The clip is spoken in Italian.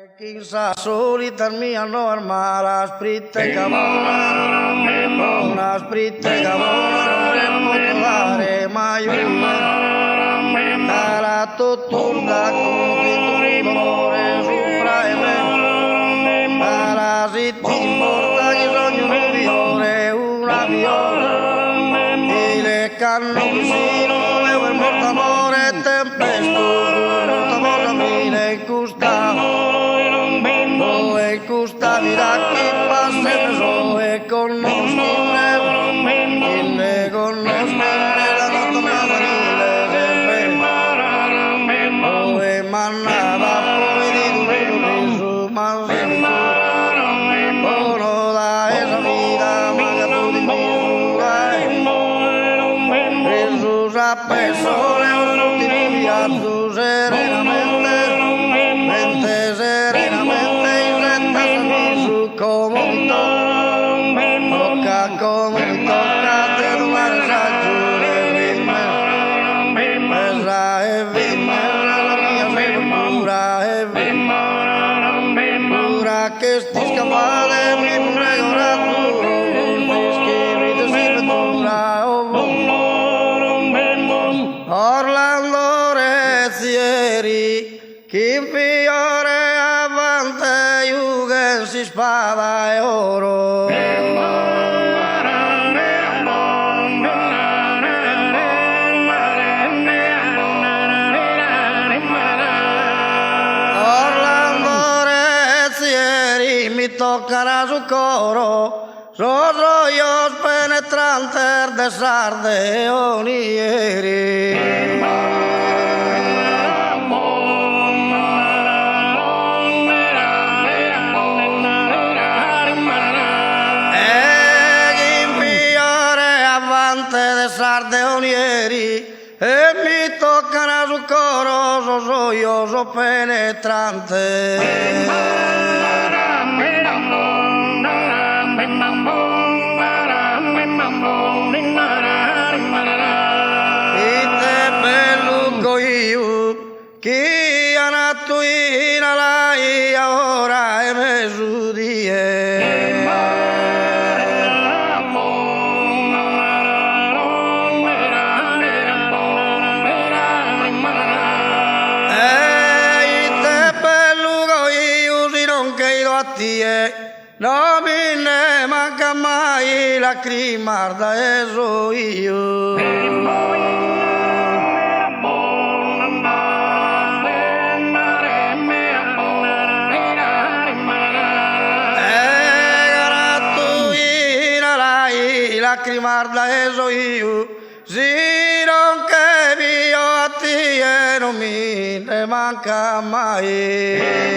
Chissà solita no armara spritte cavona, una spritte cavona non potare mai era tutto da convinto d'amore sopra e me era si ti importa che sogno un fiore una viola e le canno vicino e quel morto amore tempestoso molto cosa fine custa custa dirà che passa e so e conoscere e conoscere la notte maschile sempre dove mannava poi di tutto su ma uno da esa vita ma che tu di misura Gesù sappe sole un tutti via su serenamente mente serenamente como mi toca te domar saggio e vime la mia pura che sti scavale mi pregora tu fischi di sventura Orlando Rezzieri chi fiore avante Jugend si spada e oro Orlando Rezzieri mi toccarà su coro sono rollos penetrantes de sarde onieri sardeonieri e mi toccano sul coro so io so penetrante e te bello io chi ha nato in alai ora è mesudie non mi ne manca mai lacrimar da eso io lacrimar da eso io si non che mio a te non mi ne manca mai